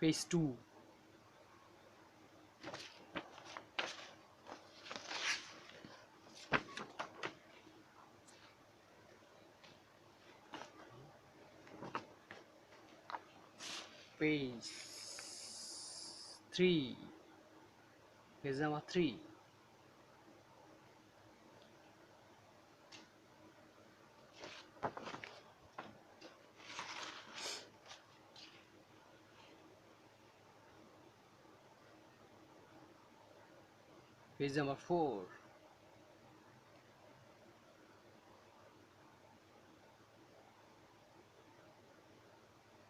phase 2. Phase 3. Phase number 3. Page number 4.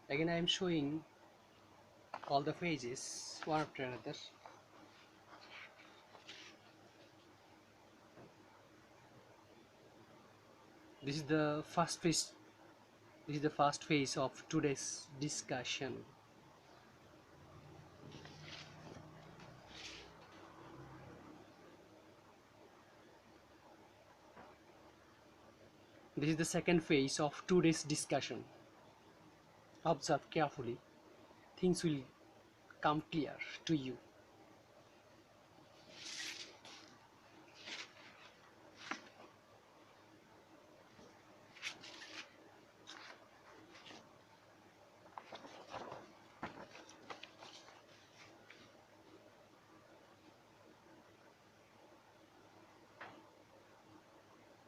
Again, I am showing all the phases one after another. This is the first phase. This is the first phase of today's discussion. This is the second phase of today's discussion. Observe carefully. Things will come clear to you.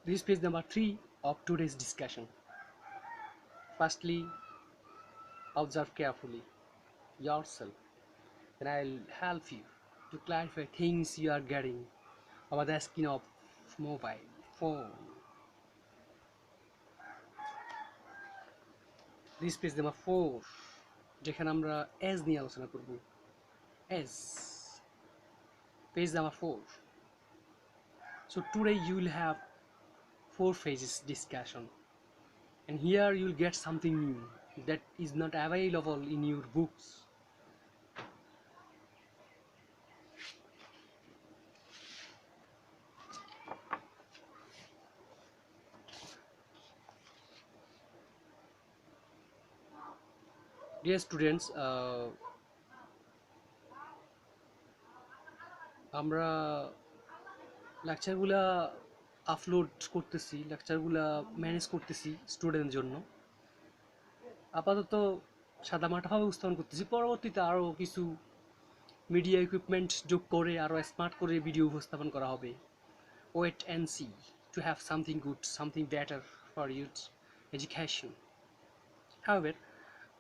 This is page number 3 of today's discussion. Firstly, observe carefully yourself, then I'll help you to clarify things you are getting over the screen of mobile phone. This page number 4, যেখানে আমরা as নিয়ে আলোচনা করব. As page number 4. So today you will have 4 phases discussion, and here you will get something new that is not available in your books. Dear students, আমরা লেকচারগুলা upload করতেছি, লেকচারগুলা manage করতেছি স্টুডেন্টের জন্য। আপাতত সাদামাটাভাবে উপস্থাপন করতেছি, পরবর্তীতে আরও কিছু মিডিয়া ইকুইপমেন্ট যোগ করে আরও স্মার্ট করে ভিডিও উপস্থাপন করা হবে। Wait and see to have something good, something better for your education. However,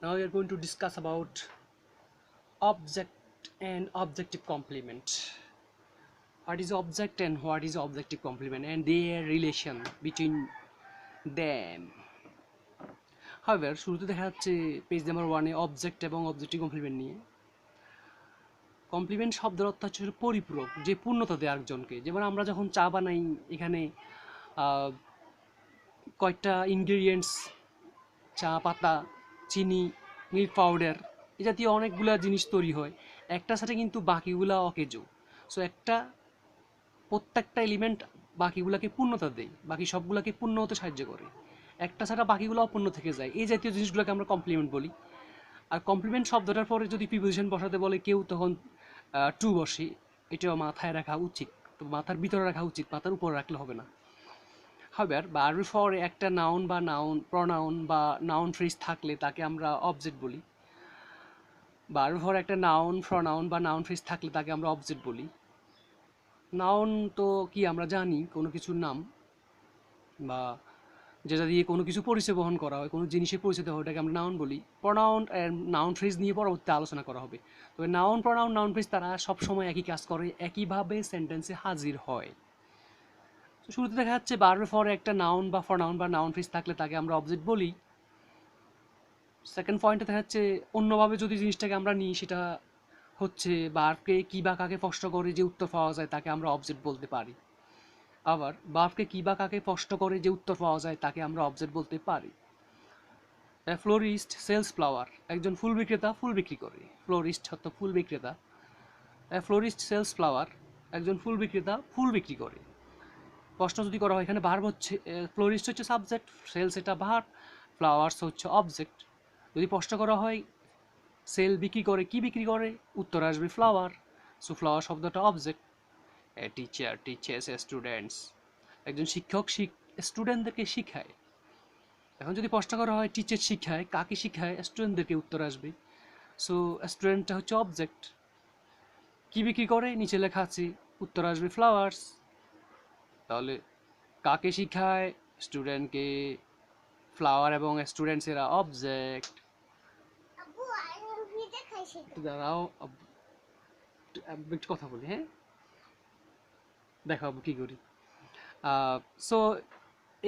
now we are going to discuss about object and objective complement. What is object and what is objective complement and their relation between them. However, শুরুতে দেখা যাচ্ছে page number 1-এ object এবং objective complement নিয়ে। Complement শব্দের অর্থ হচ্ছে পরিপূরক, যে পূর্ণতা দেয় একজনকে। যেমন আমরা যখন চা বানাই, এখানে কয়েকটা ইনগ্রেডিয়েন্টস, চা পাতা, চিনি, মিল্ক পাউডার, এই জাতীয় অনেকগুলো জিনিস তৈরি হয়, একটা সাথে কিন্তু বাকিগুলা অকেজো। সো প্রত্যেকটা এলিমেন্ট বাকিগুলোকে পূর্ণতা দেয়, বাকি সবগুলোকে পূর্ণ হতে সাহায্য করে, একটা ছাড়া বাকিগুলো অপূর্ণ থেকে যায়। এই জাতীয় জিনিসগুলোকে আমরা কমপ্লিমেন্ট বলি। আর কমপ্লিমেন্ট শব্দটার পরে যদি প্রিপোজিশন বসাতে বলে কেউ, তখন টু বসে। এটাও মাথায় রাখা উচিত, তো মাথার ভিতরে রাখা উচিত, মাথার উপরে রাখলে হবে না। However, verb for একটা নাউন বা প্রনাউন বা নাউন ফ্রেজ থাকলে তাকে আমরা অবজেক্ট বলি। verb for একটা নাউন, প্রনাউন বা নাউন ফ্রেজ থাকলে তাকে আমরা অবজেক্ট বলি। নাউন তো কি আমরা জানি, কোনো কিছুর নাম বা যেটা দিয়ে কোনো কিছু পরিচয় বহন করা হয়, কোনো জিনিসের পরিচয় দেওয়া হয়, ওটাকে আমরা নাউন বলি। প্রনাউন নাউন ফ্রেজ নিয়ে পরবর্তীতে আলোচনা করা হবে। তবে নাউন, প্রনাউন, নাউন ফ্রেজ তারা সবসময় একই কাজ করে, একইভাবে সেন্টেন্সে হাজির হয়। শুরুতে দেখা যাচ্ছে verb for একটা নাউন বা প্রনাউন বা নাউন ফ্রেজ থাকলে তাকে আমরা অবজেক্ট বলি। সেকেন্ড পয়েন্টে দেখা যাচ্ছে অন্যভাবে যদি জিনিসটাকে আমরা নিই, সেটা হচ্ছে ভার্বকে কি বা কাকে স্পষ্ট করে যে উত্তর পাওয়া যায় তাকে আমরা অবজেক্ট বলতে পারি। আবার ভার্বকে কি বা কাকে স্পষ্ট করে যে উত্তর পাওয়া যায় তাকে আমরা অবজেক্ট বলতে পারি। ফ্লোরিস্ট সেলস ফ্লাওয়ার, একজন ফুল বিক্রেতা ফুল বিক্রি করে। ফ্লোরিস্ট হচ্ছে ফুল বিক্রেতা। ফ্লোরিস্ট সেলস ফ্লাওয়ার, একজন ফুল বিক্রেতা ফুল বিক্রি করে। প্রশ্ন যদি করা হয়, এখানে ভার্ব হচ্ছে, ফ্লোরিস্ট হচ্ছে সাবজেক্ট, সেলস এটা ভার্ব, ফ্লাওয়ার্স হচ্ছে অবজেক্ট। যদি প্রশ্ন করা হয় সেল বিক্রি করে, কি বিক্রি করে? উত্তর আসবে ফ্লাওয়ার। সো ফ্লাওয়ার শব্দটা অবজেক্ট। এ টিচার টিচেস স্টুডেন্টস, একজন শিক্ষক স্টুডেন্টদেরকে শিখায়। এখন যদি প্রশ্ন করা হয় টিচার শিখায়, কাকে শিখায়? স্টুডেন্টদেরকে, উত্তর আসবে। সো স্টুডেন্টটা হচ্ছে অবজেক্ট। কি বিক্রি করে? নিচে লেখা আছে, উত্তর আসবে ফ্লাওয়ার্স। তাহলে কাকে শিখায়? স্টুডেন্টকে। ফ্লাওয়ার এবং স্টুডেন্টস এরা অবজেক্ট। দাঁড়াও একটু কথা বলি, হ্যাঁ দেখাবো কি করি। সো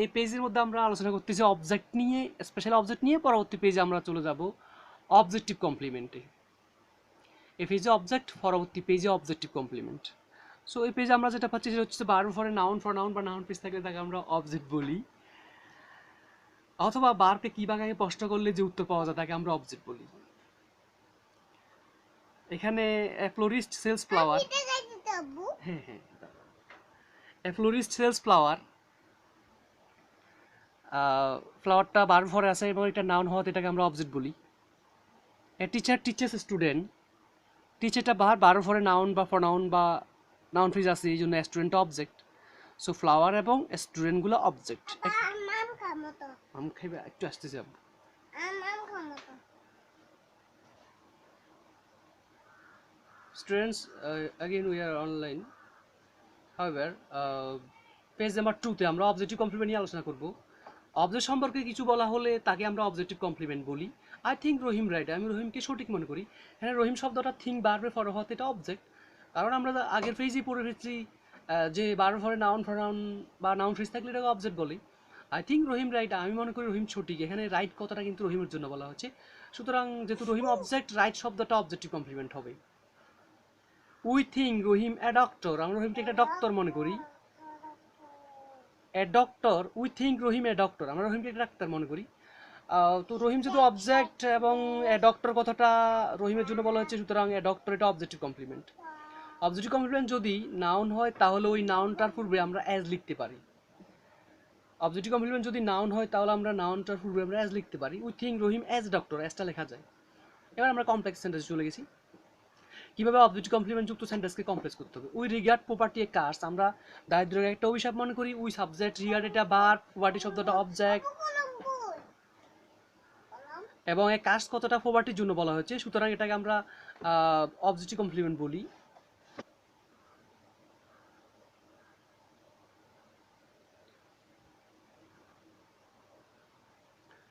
এই পেজের মধ্যে আমরা আলোচনা করতেছি অবজেক্ট নিয়ে, স্পেশাল অবজেক্ট নিয়ে। পরবর্তী পেজে আমরা চলে যাব অবজেক্টিভ কমপ্লিমেন্টে। এই পেজে অবজেক্ট, পরবর্তী পেজে অবজেক্টিভ কমপ্লিমেন্ট। সো এই পেজে আমরা যেটা পাচ্ছি সেটা হচ্ছে ভার্ব ফরে নাউন, ফর নাউন বা নাউন পেজ থাকলে তাকে আমরা অবজেক্ট বলি, অথবা ভার্বকে কি বাগানে প্রশ্ন করলে যে উত্তর পাওয়া যায় তাকে আমরা অবজেক্ট বলি। এখানে ফ্লোরিস্ট সেলস ফ্লাওয়ার, হ্যাঁ হ্যাঁ, ফ্লোরিস্ট সেলস ফ্লাওয়ার, ফ্লাওয়ারটা ভার্ব ফরে আছে এবং এটা নাউন হওয়াতে এটাকে আমরা অবজেক্ট বলি। এ টিচার টিচেস স্টুডেন্ট, টিচারটা ভার্ব ফরে নাউন বা প্রনাউন বা নাউন ফ্রেজ আছে, এই জন্য স্টুডেন্ট অবজেক্ট। সো ফ্লাওয়ার এবং স্টুডেন্টগুলো অবজেক্ট। আম খাইবে একটু আসতে যাব। Students, again we are online. However, page number 2 তে আমরা অবজেক্টিভ কমপ্লিমেন্ট নিয়ে আলোচনা করব। অবজেক্ট সম্পর্কে কিছু বলা হলে তাকে আমরা অবজেক্টিভ কমপ্লিমেন্ট বলি। আই থিঙ্ক রহিম রাইট, আমি রহিমকে সঠিক মনে করি। হ্যাঁ, রহিম শব্দটা থিঙ্ক বারবার ফর হতে এটা অবজেক্ট, কারণ আমরা আগের ফ্রেজই পড়ে ফেলছি যে বারবার ফরে নাউন প্রনাউন বা নাউন ফ্রেজ থাকলে এটাকে অবজেক্ট বলে। আই থিঙ্ক রহিম রাইট, আমি মনে করি রহিম সঠিক। এখানে রাইট কথাটা কিন্তু রহিমের জন্য বলা হচ্ছে, সুতরাং যেহেতু রহিম অবজেক্ট, রাইট শব্দটা অবজেক্টিভ কমপ্লিমেন্ট হবে। We think Rahim A doctor, আমরা রহিমকে একটা ডক্টর মনে করি। A doctor, we think Rahim A doctor, আমরা রহিমকে একটা ডাক্তার মনে করি। তো রহিম যেহেতু অবজেক্ট এবং এ ডক্টর কথাটা রহিমের জন্য বলা হচ্ছে, সুতরাং এ ডক্টর এটা অবজেক্টিভ কমপ্লিমেন্ট। অবজেক্টিভ কমপ্লিমেন্ট যদি নাউন হয় তাহলে ওই নাউনটার পূর্বে আমরা অ্যাজ লিখতে পারি। অবজেক্টিভ কমপ্লিমেন্ট যদি নাউন হয় তাহলে আমরা নাউনটার পূর্বে আমরা অ্যাজ লিখতে পারি। We think Rahim as doctor, অ্যাজটা লেখা যায়। এবার আমরা কমপ্লেক্স সেন্টেন্সে চলে গেছি। কিভাবে অবজেক্টিভ কমপ্লিমেন্ট যুক্ত সেন্টেন্সকে কমপ্লেক্স করতে হবে? We regard property a curse, আমরা দারিদ্র্যের একটা অভিশাপ মনে করি। উই সাবজেক্ট, রিগার্ড এটা ভার্ব, প্রপার্টি শব্দটা অবজেক্ট, এবং এই কার্স কতটা প্রপার্টির জন্য বলা হয়েছে, সুতরাং এটাকে আমরা অবজেক্টিভ কমপ্লিমেন্ট বলি।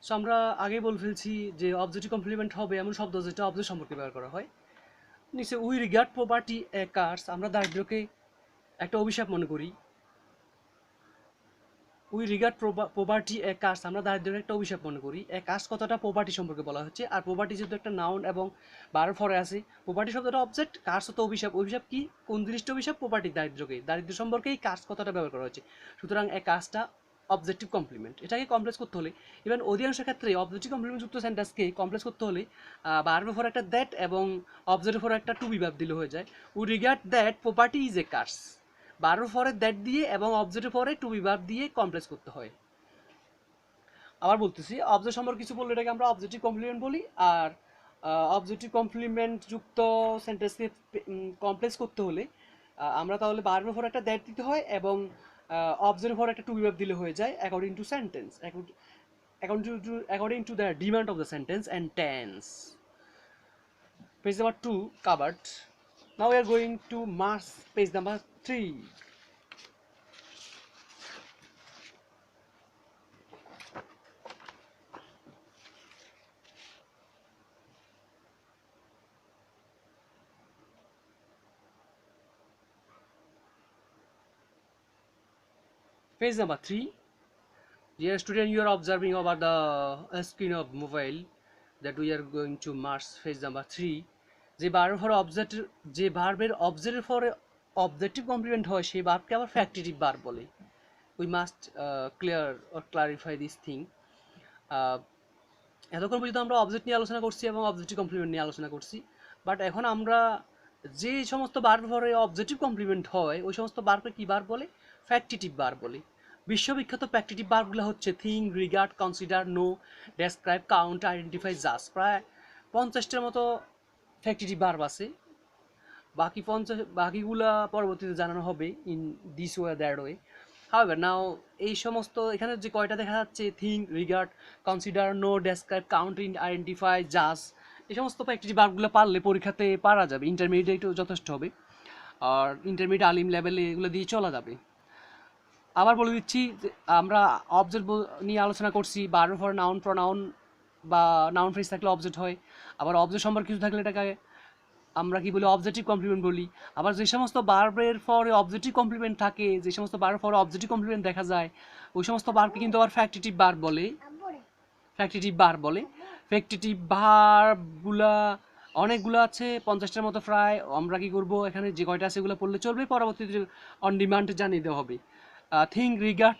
সো আমরা আগেই বলে ফেলছি যে অবজেক্টিভ কমপ্লিমেন্ট হবে এমন শব্দ যেটা অবজেক্ট সম্পর্কে ব্যবহার করা হয়। নিচে we regard property a curse, আমরা দারিদ্র্যকে একটা অভিশাপ মনে করি। We regard property a curse, আমরা দারিদ্র্যের একটা অভিশাপ মনে করি। এ কার্স কথাটা প্রপার্টি সম্পর্কে বলা হচ্ছে, আর প্রপার্টি যেহেতু একটা নাউন এবং ভার্ব ফরে আছে, প্রপার্টি শব্দটা অবজেক্ট, কার্স তো অভিশাপ। অভিশাপ কি? কোন জিনিসটা অভিশাপ? প্রপার্টি, দারিদ্র্যকে, দারিদ্র্য সম্পর্কে এই কার্স কথাটা ব্যবহার করা হচ্ছে, সুতরাং এই কার্সটা অবজেক্টিভ কমপ্লিমেন্ট। এটাকে কমপ্লেক্স করতে হলে, ইভেন অধিকাংশ ক্ষেত্রে অবজেক্টিভ কমপ্লিমেন্ট যুক্ত সেন্টেন্সকে কমপ্লেক্স করতে হলে ভার্বের ফর একটা দ্যাট এবং অবজেক্টের ফর একটা টু বি ভার্ব দিলে হয়ে যায়। We regard that property is a curse, ভার্বের পরে দ্যাট দিয়ে এবং অবজেক্টের পরে টু বি ভার্ব দিয়ে কমপ্লেক্স করতে হয়। আবার বলতেছি, অবজেক্ট সম্পর্কে কিছু বললে এটাকে আমরা অবজেক্টিভ কমপ্লিমেন্ট বলি, আর অবজেক্টিভ কমপ্লিমেন্ট যুক্ত সেন্টেন্সকে কমপ্লেক্স করতে হলে আমরা তাহলে ভার্বের পর একটা দ্যাট দিতে হয় এবং অবজেক্টের পর একটা টু বি ভার্ব দিলে হয়ে যায়, according to sentence, according to the demand of the sentence and tense. Page number 2 covered. Now we are going to mark page number 3. Page number 3. Dear student, you are observing over the screen of mobile that we are going to mark page number 3. যে ভার্বের object, যে ভার্বের অবজেক্টের পরে objective complement হয় সেই ভার্বকে আবার factitive verb বলে। We must clear or clarify this thing. এতক্ষণ পর্যন্ত আমরা অবজেক্ট নিয়ে আলোচনা করছি এবং অবজেক্টিভ কমপ্লিমেন্ট নিয়ে আলোচনা করছি, বাট এখন আমরা যে সমস্ত ভার্বের পরে অবজেক্টিভ কমপ্লিমেন্ট হয় ওই সমস্ত ভার্বকে কী ভার্ব বলে? ফ্যাক্টিটিভ ভার্ব বলে। বিশ্ববিখ্যাত ফ্যাক্টিটিভ ভার্বগুলো হচ্ছে think, regard, consider, know, describe, count, identify, just. প্রায় 50টার মতো ফ্যাক্টরি ভার্ব আছে, বাকিগুলা পরবর্তীতে জানানো হবে in this way that way. However now এই সমস্ত এখানে যে কয়টা দেখা যাচ্ছে, think, regard, consider, know, describe, count, identify, জাজ, এই সমস্ত ফ্যাক্টরি ভার্বগুলো পারলে পরীক্ষাতে পারা যাবে, ইন্টারমিডিয়েটও যথেষ্ট হবে, আর ইন্টারমিডিয়েট আলিম লেভেলে এগুলো দিয়ে চলা যাবে। আবার বলে দিচ্ছি যে আমরা অবজেক্ট নিয়ে আলোচনা করছি, ভার্বের পরে নাউন, প্রোনাউন বা নাউন ফ্রেজ থাকলে অবজেক্ট হয়, আবার অবজেক্ট সম্পর্কে কিছু থাকলে এটাকে আমরা কি বলি, অবজেক্টিভ কমপ্লিমেন্ট বলি। আবার যে সমস্ত ভার্বের পরে অবজেক্টিভ কমপ্লিমেন্ট থাকে, যে সমস্ত ভার্বের পরে অবজেক্টিভ কমপ্লিমেন্ট দেখা যায়, ওই সমস্ত ভার্বকে কিন্তু আবার ফ্যাক্টিটিভ ভার্ব বলে। ফ্যাক্টিটিভ ভার্বগুলা অনেকগুলো আছে, 50টার মতো প্রায়। আমরা কি করব, এখানে যে কয়টা আছে এগুলো পড়লে চলবে, পরবর্তীতে অন ডিমান্ড জানিয়ে দেওয়া হবে। Think, regard,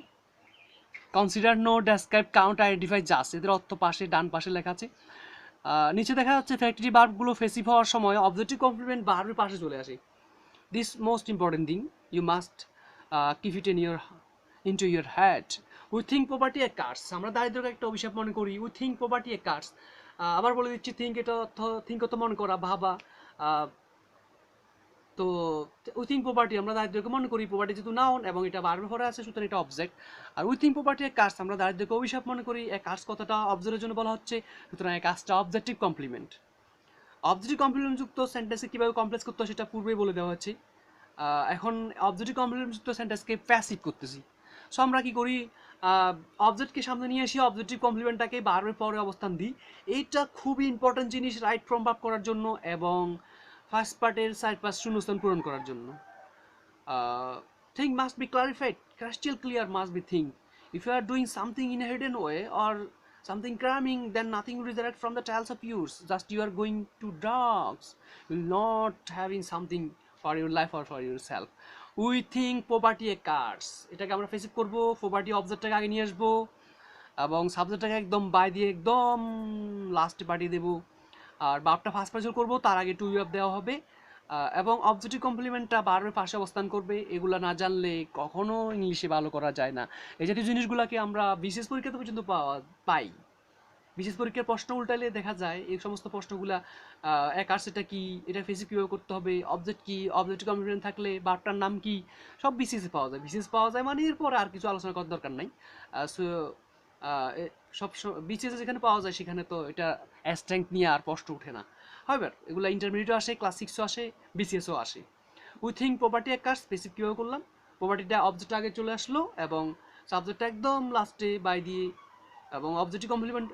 consider, know, describe, count, identify, just, এদের অর্থ পাশে ডান পাশে লেখা আছে। নিচে দেখা যাচ্ছে ফ্যাক্টরি ভার্বগুলো ফেসিভ হওয়ার সময় অবজেক্টিভ কমপ্লিমেন্ট ভার্বের পাশে চলে আসে। This most important thing, you must keep it into your head. We think poverty a curse, আমরা দারিদ্রকে একটা অভিশাপ মনে করি। We think poverty a curse. আবার বলে দিচ্ছি, থিঙ্ক এটা অর্থ থিঙ্ক অর্থ মনে করা, ভাবা। তো উইথিং প্রপার্টি আমরা দারিদ্রকে মনে করি, প্রপার্টি যেহেতু নাউন এবং এটা ভার্বের পরে আছে সুতরাং এটা অবজেক্ট। আর উইথিং প্রপার্টি এ কার্স আমরা দারিদ্রকে অভিশাপ মনে করি, এ কার্স কথাটা অবজেক্টের জন্য বলা হচ্ছে, সুতরাং এই কাজটা অবজেক্টিভ কমপ্লিমেন্ট। অবজেক্টিভ কমপ্লিমেন্ট যুক্ত সেন্টেন্সে কীভাবে কমপ্লেক্স করতে হয় সেটা পূর্বেই বলে দেওয়া হচ্ছে। এখন অবজেক্টিভ কমপ্লিমেন্ট যুক্ত সেন্টেন্সকে প্যাসিভ করতেছি। সো আমরা কি করি, অবজেক্টকে সামনে নিয়ে এসে অবজেক্টিভ কমপ্লিমেন্টটাকে ভার্বের পরে অবস্থান দিই। এইটা খুবই ইম্পর্টেন্ট জিনিস রাইট ফ্রম ভার্ব করার জন্য এবং ফার্স্ট পার্টের 4-5 শূন্যস্থান পূরণ করার জন্য। Thing must be clarified, crystal clear must be thing. If you are doing something in a hidden way or something cramming, then nothing will resurrect from the tales of yours. Just you are going to dogs. You will not having something for your life or for yourself. We think poverty a curse. এটাকে আমরা ফেসিভ করব, poverty অবজেক্টটাকে আগে নিয়ে আসবো এবং সাবজেক্টটাকে একদম by দিয়ে একদম লাস্টে পাঠিয়ে দেবো। আর ভার্বটা ফার্স্ট পার্সন করবো, তার আগে টু ভার্ব দেওয়া হবে এবং অবজেক্টিভ কমপ্লিমেন্টটা ভার্বের পাশে অবস্থান করবে। এগুলো না জানলে কখনো ইংলিশে ভালো করা যায় না। এই জাতীয় জিনিসগুলোকে আমরা বিশেষ পরীক্ষাতে পর্যন্ত পাই। বিশেষ পরীক্ষার প্রশ্ন উল্টালে দেখা যায় এই সমস্ত প্রশ্নগুলা, একার্স এটা কি, এটা ফেসিভ কীভাবে করতে হবে, অবজেক্ট কি, অবজেক্টিভ কমপ্লিমেন্ট থাকলে ভার্বটার নাম কি, সব বিসিএসে পাওয়া যায়। বিসিএস পাওয়া যায় মানে এরপর আর কিছু আলোচনা করার দরকার নাই। সো সব বিসিএসে যেখানে পাওয়া যায় সেখানে তো এটা স্ট্রেংথ নিয়ে আর প্রশ্ন উঠে না। হাউএভার এগুলো ইন্টারমিডিয়েটও আসে, ক্লাস 6ও আসে, বিসিএসও আসে। উই থিঙ্ক প্রপার্টি এক কাজ স্পেসিফিক কীভাবে করলাম, প্রপার্টিটা অবজেক্ট আগে চলে আসলো এবং সাবজেক্টটা একদম লাস্টে বাই দিয়ে এবং অবজেক্টিভ কমপ্লিমেন্ট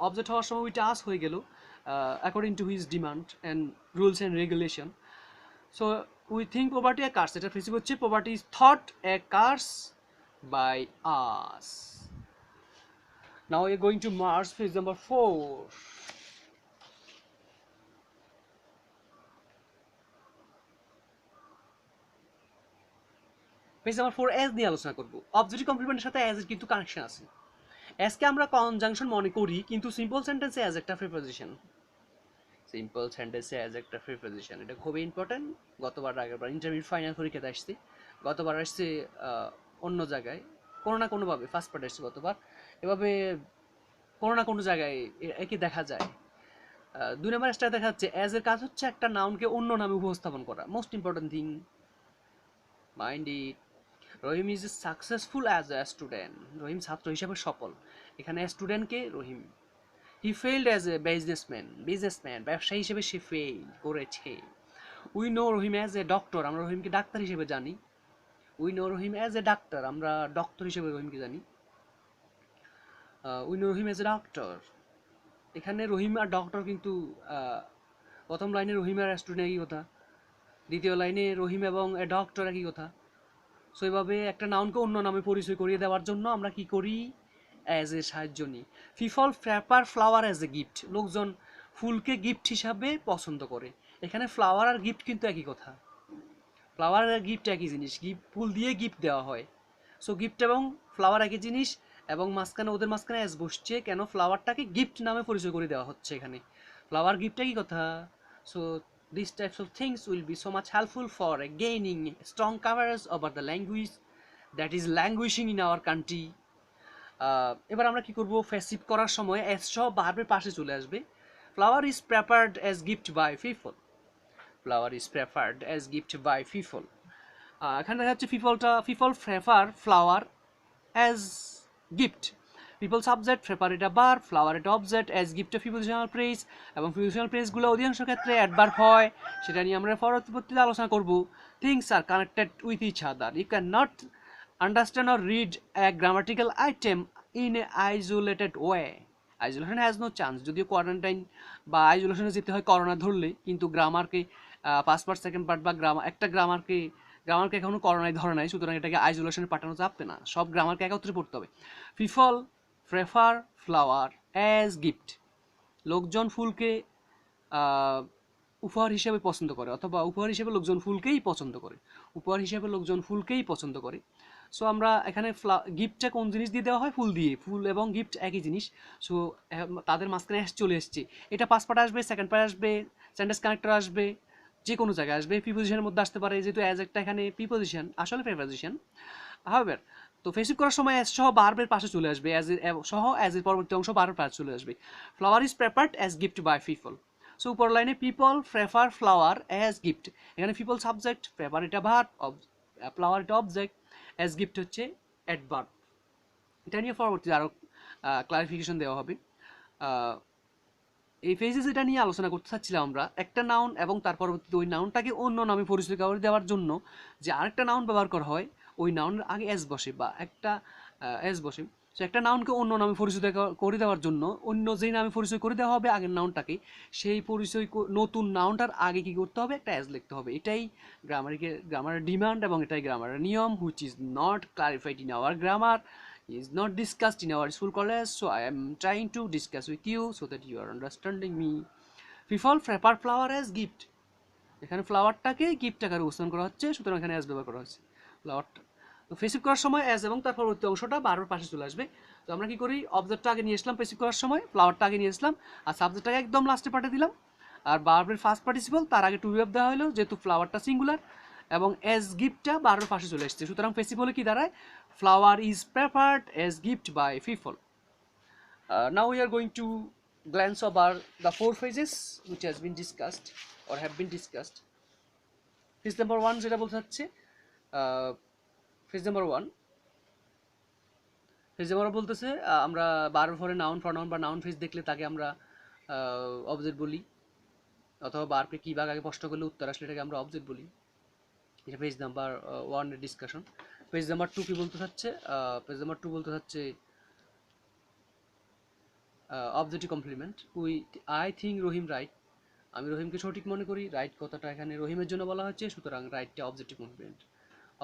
অবজেক্ট হওয়ার সময় ওইটা আস হয়ে গেল according to his demand and rules and regulation. So we think property a curse, এটা ফেসিভ হচ্ছে property is thought a curse by us. Now we are going to Mars, page number 4. Page number 4 as নিয়ে আলোচনা করব। Objective কমপ্লিমেন্টের সাথে as এর কিন্তু connection আছে। অ্যাজকে আমরা কনজাংশন মনে করি, কিন্তু সিম্পল সেন্টেন্সে অ্যাজ একটা প্রিপোজিশন। সিম্পল সেন্টেন্সে অ্যাজ একটা প্রিপোজিশন, এটা খুবই ইম্পর্টেন্ট। গতবার আগেরবার ইন্টারমিডিয়েট ফাইনাল পরীক্ষাতে আসছে, গতবার আসছে অন্য জায়গায় কোনো না কোনোভাবে, ফার্স্ট পার্ট আসছে গতবার, এভাবে কোনো না কোনো জায়গায় একই দেখা যায়। 2 নম্বর স্টার দেখা যাচ্ছে অ্যাজ এর কাজ হচ্ছে একটা নাউনকে অন্য নামে উপস্থাপন করা। Most important thing, mind it. Rahim is successful as a student, Rahim ছাত্র হিসেবে সফল। এখানে স্টুডেন্টকে রহিম। He failed as a businessman, ব্যবসায়ী হিসেবে সে ফেইল করেছে। We know Rahim as a doctor, আমরা রহিমকে ডাক্তার হিসেবে জানি। We know Rahim as a ডাক্তার, আমরা ডক্টর হিসেবে রহিমকে জানি। We know Rahim as a doctor, এখানে রহিম আর ডক্টর কিন্তু প্রথম লাইনে রহিম আর স্টুডেন্ট একই কথা, দ্বিতীয় লাইনে রহিম এবং এ ডক্টর একই কথা। সো এইভাবে একটা নাউনকে অন্য নামে পরিচয় করিয়ে দেওয়ার জন্য আমরা কি করি, অ্যাজ এর সাহায্য নিই। People prefer flower as a gift, লোকজন ফুলকে গিফট হিসাবে পছন্দ করে। এখানে ফ্লাওয়ার আর গিফট কিন্তু একই কথা, ফ্লাওয়ার আর গিফট একই জিনিস, ফুল দিয়ে গিফট দেওয়া হয়। সো গিফট এবং ফ্লাওয়ার একই জিনিস এবং মাঝখানে ওদের মাঝখানে অ্যাজ বসছে কেন, ফ্লাওয়ারটাকে গিফট নামে পরিচয় করে দেওয়া হচ্ছে এখানে, ফ্লাওয়ার গিফট একই কথা। So these types of things will be so much helpful for gaining strong coverage over the language that is languishing in our country. এবার আমরা কি করব, ফ্যাসিভ করার সময় এস সহ ভার্বের পাশে চলে আসবে। flower is prepared as gift by people. Flower is prepared as gift by people. এখানে দেখা যাচ্ছে people prefer flower as gift. People subject, prepare এটা verb, flower এটা object, as gift a prepositional phrase, এবং prepositional phrase গুলো অধিকাংশ ক্ষেত্রে adverb হয়, সেটা নিয়ে আমরা পরবর্তীতে আলোচনা করব. Things are connected with each other. You cannot understand or read a grammatical item in a isolated way. Isolation has no chance. যদিও কোয়ারেন্টাইন বা আইসোলেশনে যেতে হয় করোনা ধরলে, কিন্তু গ্রামারকে ফার্স্ট পার্ট সেকেন্ড পার্ট বা একটা গ্রামারকে এখনো করোনায় ধরে নাই, সুতরাং এটাকে আইসোলেশনে পাঠানো যাবে না, সব গ্রামারকে একত্রে পড়তে হবে. People prefer flower as gift. লোকজন ফুলকে উপহার হিসেবে পছন্দ করে, অথবা উপহার হিসেবে লোকজন ফুলকেই পছন্দ করে, উপহার হিসেবে লোকজন ফুলকেই পছন্দ করে. সো আমরা এখানে গিফটটা কোন জিনিস দিয়ে দেওয়া হয়? ফুল দিয়ে. ফুল এবং গিফট একই জিনিস. সো তাদের মাঝখানে চলে এসছে. এটা ফার্স্ট পার্ট আসবে, সেকেন্ড পার্ট আসবে, সেন্টেন্স কানেক্টর আসবে, যে কোনো জায়গায় আসবে, প্রিপোজিশনের মধ্যে আসতে পারে, যেহেতু অ্যাজ একটা এখানে প্রিপোজিশন, আসলে প্রিপোজিশন. হাউএভার, তো ফেসিভ করার সময় অ্যাজ সহ বার্বের পাশে চলে আসবে, অ্যাজ সহ অ্যাজ এর পরবর্তী অংশ বার্বের পাশে চলে আসবে. Flower is prepared as gift by people. So উপর লাইনে people prefer flower as gift, এখানে পিপল সাবজেক্ট, প্রেফার এটা ভার্ব, ফ্লাওয়ার এটা অবজেক্ট, অ্যাজ গিফট হচ্ছে অ্যাডভার্ব. এটা নিয়ে পরবর্তীতে আরও ক্লারিফিকেশন দেওয়া হবে. এই ফেজেস এটা নিয়ে আলোচনা করতে চাচ্ছিলাম আমরা, একটা নাউন এবং তার পরবর্তীতে ওই নাউনটাকে অন্য নামে পরিচয় করে দেওয়ার জন্য যে আরেকটা নাউন ব্যবহার করা হয়, ওই নাউনের আগে এস বসে বা একটা এস বসে. সো একটা নাউনকে অন্য নামে পরিচয় করে দেওয়ার জন্য অন্য যেই নামে পরিচয় করে দেওয়া হবে আগের নাউনটাকে, সেই পরিচয় নতুন নাউনটার আগে কী করতে হবে? একটা এস লিখতে হবে. এটাই গ্রামারের ডিমান্ড এবং এটাই গ্রামারের নিয়ম, which is not clarified in our grammar, is not discussed in our school college, so I am trying to discuss with you so that you are understanding me. People prepare flower as gift. এখানে ফ্লাওয়ারটাকে gift আকারে উপস্থাপন করা হচ্ছে, সুতরাং এখানে as ব্যবহার করা হচ্ছে. ফ্লাওয়ারটা তো ফেসিভ করার সময় অ্যাজ এবং তার পরবর্তী অংশটা বারবার পাশে চলে আসবে. তো আমরা কি করি? অবজেক্টটা আগে নিয়ে আসলাম ফেসিভ করার সময়, ফ্লাওয়ারটা আগে নিয়ে আসলাম, আর সাবজেক্টটাকে একদম লাস্টে পাঠিয়ে দিলাম, আর বারবার ফার্স্ট পার্টিসিপল তার আগে টু ভার্ব দেওয়া হলো, যেহেতু ফ্লাওয়ারটা সিঙ্গুলার, এবং অ্যাজ গিফটটা বারবার পাশে চলে আসছে. সুতরাং ফেসিভ হলে কি দাঁড়ায়? Flower is prepared as gift by people. Now we are going to glance over the four phases which has been discussed or have been discussed. Phase number 1 যেটা বলতে হচ্ছে phase number 1 বলতেছে আমরা বারবার পরে নাউন প্রনাউন বা noun phase দেখলে তাকে আমরা অবজেক্ট বলি, অথবা বারকে কি ভাগ আগে প্রশ্ন করলে উত্তর আসলে এটাকে আমরা অবজেক্ট বলি. এটা পেজ নাম্বার 1 এর ডিসকাশন. পেজ নাম্বার 2 কি বলতে চাচ্ছে? পেজ নাম্বার 2 বলতে চাচ্ছে objective complement. I think Rahim right. আমি রহিমকে সঠিক মনে করি. রাইট কথাটা এখানে রহিমের জন্য বলা হচ্ছে, সুতরাং রাইটটা objective complement.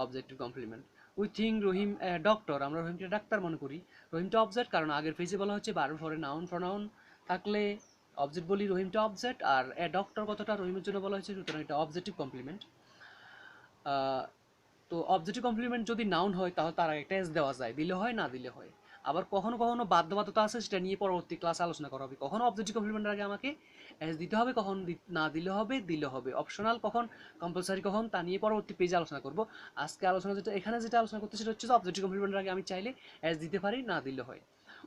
Objective complement. We think Rahim doctor. আমরা রহিমকে ডাক্তার মনে করি. রহিমটা অবজেক্ট, কারণ আগের পেজে বলা হচ্ছে বারবার পরে নাউন প্রনাউন থাকলে অবজেক্ট বলি, রহিমটা অবজেক্ট, আর ডক্টর কথাটা রহিমের জন্য বলা হয়েছে, সুতরাং এটা অবজেক্টিভ কমপ্লিমেন্ট. তো অবজেক্টিভ কমপ্লিমেন্ট যদি নাউন হয় তাহলে তার একটা এস দেওয়া যায়, দিলে হয় না দিলে হয়. আবার কখনো কখনো বাধ্যবাধকতা আছে, সেটা নিয়ে পরবর্তী ক্লাসে আলোচনা করা হবে. কখনো অবজেক্টিভ কমপ্লিমেন্টের আগে আমাকে এস দিতে হবে, কখন না দিলে হবে, অপশনাল কখন, কম্পালসারি কখন, তা নিয়ে পরবর্তী পেজে আলোচনা করব. আজকে আলোচনা এখানে যেটা আলোচনা করতে সেটা হচ্ছে অবজেক্টিভ কমপ্লিমেন্টের আগে আমি চাইলে এস দিতে পারি, না দিলে হয়.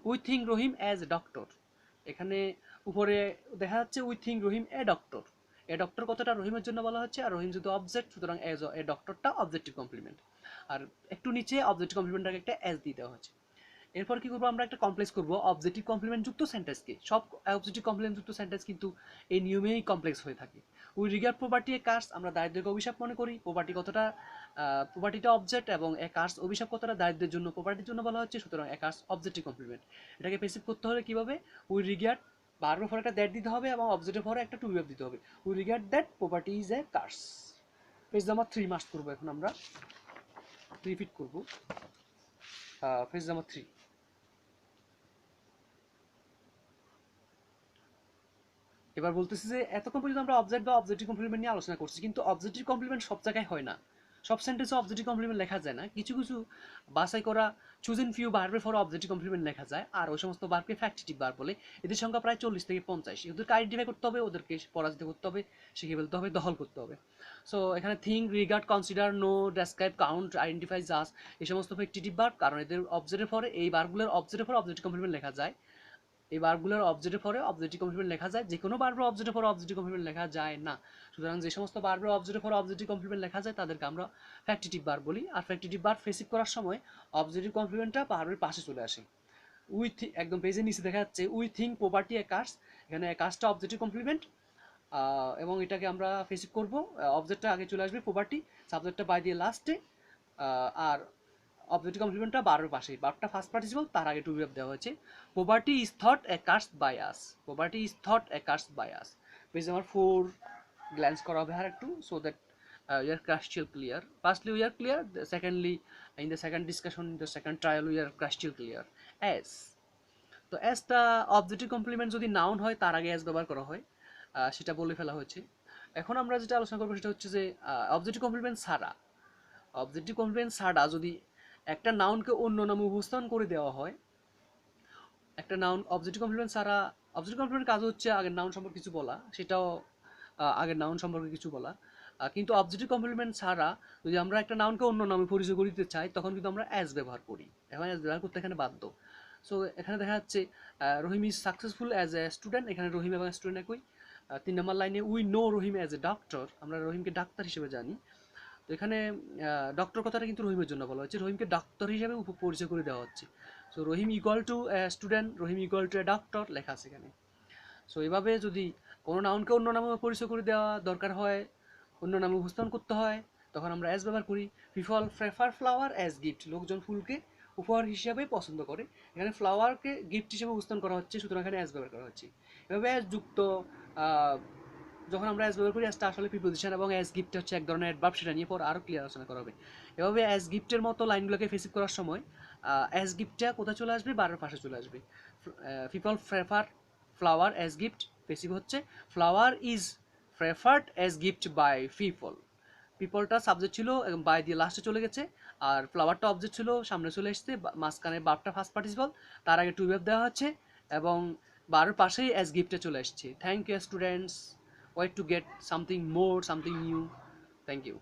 We think Rahim as a doctor. এখানে উপরে দেখা যাচ্ছে we think Rahim a doctor. A doctor কথাটা রহিমের জন্য বলা হচ্ছে, আর রহিম যেহেতু অবজেক্ট, সুতরাং এ ডক্টরটা অবজেক্টিভ কমপ্লিমেন্ট. আর একটু নিচে অবজেক্টিভ কমপ্লিমেন্টটাকে একটা এস দিয়ে দেওয়া হচ্ছে. এরপর কি করবো? আমরা একটা কমপ্লেক্স করবো অবজেক্টিভ কমপ্লিমেন্ট যুক্ত সেন্টেন্সকে. সব অবজেক্টিভ কমপ্লিমেন্ট যুক্ত সেন্টেন্স কিন্তু এই নিয়মেই কমপ্লেক্স হয়ে থাকে. We regard property a curse. আমরা দারিদ্র্যকে অভিশাপ মনে করি. প্রপার্টিটা অবজেক্ট এবং এ কার্স অভিশাপ কথাটা দারিদ্র্যের জন্য, প্রপার্টির জন্য বলা হচ্ছে, সুতরাং এ কার্স অবজেক্টিভ কমপ্লিমেন্ট. এটাকে পেসিভ করতে হলে কিভাবে? উই রিগার্ড বারবার পরে একটা দ্যাট দিতে হবে এবং অবজেক্টের পরে একটা টু ভার্ব দিতে হবে. We regard that property is a curse. Page number 3 must করবো. এখন আমরা রিপিট করবো পেজ নাম্বার 3. এবার বলতেছি যে এতক্ষণ পর্যন্ত আমরা অবজেক্ট বা অবজেক্টিভ কমপ্লিমেন্ট নিয়ে আলোচনা করছি, কিন্তু অবজেক্টিভ কমপ্লিমেন্ট সব জায়গায় হয় না, সব সেন্টেন্সে অবজেক্টিভ কমপ্লিমেন্ট লেখা যায় না. কিছু কিছু বাছাই করা চুজেন ফিউ বার্বের পরে অবজেক্টিভ কমপ্লিমেন্ট লেখা যায়, আর ওই সমস্ত বার্বকে ফ্যাক্টিটিভ বার্ব বলে. এদের সংখ্যা প্রায় 40 থেকে 50. ওদেরকে আইডেন্টিফাই করতে হবে, ওদেরকে পরাজিত করতে হবে, শিখে ফেলতে হবে, দখল করতে হবে. সো এখানে think, regard, consider, know, describe, count, identify, just, এই সমস্ত ফ্যাক্টিটিভ বার্ব, কারণ এদের অবজেক্টের পরে, এই বার্বগুলোর অবজেক্টের পরে অবজেক্টিভ কমপ্লিমেন্ট লেখা যায়. এই ভার্বগুলোর অবজেক্টের পরে অবজেক্টিভ কমপ্লিমেন্ট লেখা যায়, যে কোনো ভার্বের অবজেক্টের পরে অবজেক্টিভ কমপ্লিমেন্ট লেখা যায় না। সুতরাং যে সমস্ত ভার্বের অবজেক্টের পরে অবজেক্টিভ কমপ্লিমেন্ট লেখা যায় তাদেরকে আমরা ফ্যাক্টিটিভ ভার্ব বলি। আর ফ্যাক্টিটিভ ভার্ব ফেসিভ করার সময় অবজেক্টিভ কমপ্লিমেন্টটা ভার্বের পাশে চলে আসে। একদম পেজের নিচে দেখা যাচ্ছে we think property a curse, এখানে কার্সটা অবজেক্টিভ কমপ্লিমেন্ট, এবং এটাকে আমরা ফেসিভ করব, অবজেক্টটা আগে চলে আসবে প্রপার্টি, সাবজেক্টটা বাই দিয়ে লাস্টে, আর অবজেক্টিভ কমপ্লিমেন্টটা বারের পাশে, বারটা ফার্স্ট পার্টিসিপল, তার আগে টু ভার্ব দেওয়া হয়েছে। Property is thought a curse by us, property is thought a curse by us. Page number 4 glance করা হবে আর একটু, so that we are crystal clear. Firstly, we are clear. Secondly, in the second discussion, in the second trial, we are crystal clear. As, তো অ্যাজটা objective complement যদি noun হয় তার আগে as ব্যবহার করা হয়, সেটা বলে ফেলা হয়েছে। এখন আমরা যেটা আলোচনা করবো সেটা হচ্ছে যে অবজেক্টিভ কমপ্লিমেন্ট ছাড়া, অবজেক্টিভ কমপ্লিমেন্ট ছাড়া যদি একটা নাউনকে অন্য নামে উপস্থাপন করে দেওয়া হয়, একটা নাউন অবজেক্টিভ কমপ্লিমেন্ট ছাড়া, অবজেক্টিভ কমপ্লিমেন্ট কাজ হচ্ছে আগের নাউন সম্পর্কে কিছু বলা, সেটাও আগের নাউন সম্পর্কে কিছু বলা, কিন্তু অবজেক্টিভ কমপ্লিমেন্ট ছাড়া যদি আমরা একটা নাউনকে অন্য নামে পরিচয় করে দিতে চাই তখন কিন্তু আমরা অ্যাজ ব্যবহার করি, এখন অ্যাজ ব্যবহার করতে এখানে বাধ্য। সো এখানে দেখা যাচ্ছে Rahim is successful as a student, এখানে রহিম এবং স্টুডেন্ট একই। 3 নম্বর লাইনে we know Rahim as a doctor, আমরা রহিমকে ডাক্তার হিসেবে জানি। তো এখানে ডক্টর কথাটা কিন্তু রহিমের জন্য বলা হচ্ছে, রহিমকে ডাক্তার হিসেবে পরিচয় করে দেওয়া হচ্ছে। So Rahim equal to student, Rahim equal to a doctor লেখা আছে এখানে। সো এভাবে যদি কোনো নাউনকে অন্য নামে পরিচয় করে দেওয়া দরকার হয়, অন্য নামে উপস্থাপন করতে হয়, তখন আমরা অ্যাজ ব্যবহার করি। People prefer flower as gift, লোকজন ফুলকে উপহার হিসাবে পছন্দ করে, এখানে ফ্লাওয়ারকে গিফট হিসেবে উপস্থাপন করা হচ্ছে, সুতরাং এখানে অ্যাজ ব্যবহার করা হচ্ছে। এভাবে অ্যাজ যুক্ত যখন আমরা অ্যাজ ব্যবহার করি, অ্যাজটা আসলে প্রিপোজিশন এবং অ্যাজ গিফট হচ্ছে এক ধরনের অ্যাডভার্ব, সেটা নিয়ে পর আরও ক্লিয়ার আলোচনা করা হবে। এভাবে অ্যাজ গিফটের মতো লাইনগুলোকে ফেসিভ করার সময় অ্যাজ গিফটটা কোথায় চলে আসবে, বারের পাশে চলে আসবে। People prefer flower as gift, passive হচ্ছে flower is preferred as gift by people, পিপলটা সাবজেক্ট ছিল এবং বাই দিয়ে লাস্টে চলে গেছে, আর ফ্লাওয়ারটা অবজেক্ট ছিল সামনে চলে এসেছে, মাঝখানে বারটা ফার্স্ট পার্টিসিপল, তার আগে টু ভার্ব দেওয়া হচ্ছে এবং বারের পাশেই অ্যাজ গিফটে চলে এসেছে। Thank you students, wait to get something more, something new. Thank you.